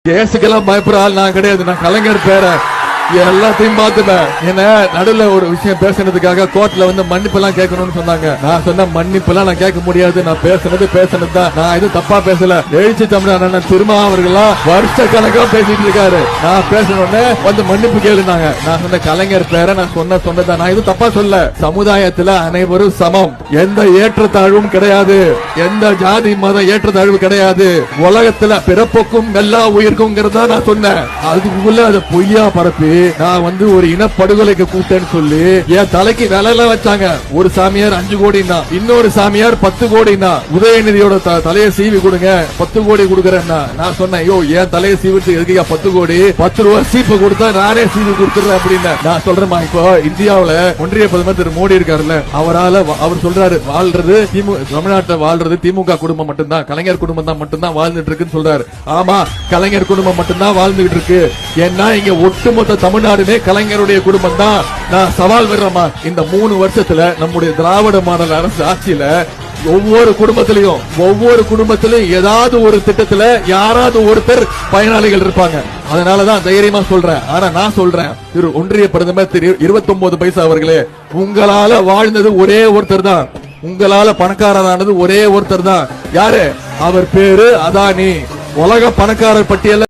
கேஸுக்கெல்லாம் பயப்படுற ஆள் நான் கிடையாது. நான் கலைஞர் பேர எல்லாத்தையும் பார்த்துட்டேன். என்ன நடுவுல ஒரு விஷயம் பேசுனதுக்காக கோர்ட்ல வந்து மன்னிப்பு எல்லாம் கேட்கணும்னு சொன்னாங்க. நான் சொன்ன மன்னிப்பு எல்லாம் நான் கேட்க முடியாது. நான் பேசுனது தான். நான் எதுவும் தப்பா பேசல. எழுச்சி தமிழ் திருமா அவர்கள்லாம் வருஷ கணக்கா பேசிட்டு இருக்காரு. நான் பேசணும்னு வந்து மன்னிப்பு கேளுனாங்க. நான் சொன்ன கலைஞர் பேரை நான் சொன்னதான். நான் எதுவும் தப்பா சொல்ல. சமுதாயத்துல அனைவரும் சமம். எந்த ஏற்றத்தாழ்வும் கிடையாது. எந்த ஜாதி மத ஏற்றத்தாழ்வு கிடையாது. உலகத்துல பிறப்புக்கும் எல்லா உயிருக்கும் நான் சொன்னேன். அதுக்குள்ள அதை பொய்யா பரப்பி நான் வந்து ஒரு இனப்படுகொலைக்கு கூட்டேன்னு சொல்லி என் தலைக்கு விலை வச்சாங்க. ஒரு சாமியார் 5 கோடினா, இன்னொரு சாமியார் 10 கோடினா. உதயநிதியோட தலையை சீவி கொடுங்க, 10 கோடி கொடுக்கறேன்னா நான் சொன்னேன், ஐயோ என் தலையை சீவிட்டு எதுக்கா 10 கோடி, 10 ரூபாய் சீப்பு கொடுத்தா நானே சீவி கொடுத்துறேன் அப்படின்னு நான் சொல்றேன். இப்போ இந்தியாவுல ஒன்றிய பிரதமர் திரு மோடி இருக்காருல்ல, அவர் சொல்றாரு வாழ்றது தமிழ்நாட்டில் வாழ்றது திமுக குடும்பம் மட்டும்தான், கலைஞர் குடும்பம் தான் மட்டும்தான் வாழ்ந்துட்டு இருக்குன்னு சொல்றாரு. ஆமா, கலைஞர் குடும்பம் மட்டும்தான் வாழ்ந்துட்டு இருக்கு. ஏன்னா இங்க ஒட்டுமொத்த தமிழ்நாடுமே கலைஞருடைய குடும்பம் தான். நான் சவால் விடுறேமா, இந்த 3 வருஷத்துல நம்முடைய திராவிட மாடல் அரசு ஆட்சியில ஒவ்வொரு குடும்பத்திலும் ஏதாவது ஒரு திட்டத்துல யாராவது ஒருத்தர் பயனாளிகள் இருப்பாங்க. அதனாலதான் தைரியமா சொல்றேன். ஆனா நான் சொல்றேன், திரு ஒன்றிய பிரதமர் திரு 29 பைசா அவர்களே, உங்களால வாழ்ந்தது ஒரே ஒருத்தர் தான். உங்களால பணக்காரரானது ஒரே ஒருத்தர் தான். யாரு? அவர் பேரு அதானி. உலக பணக்காரர் பட்டியல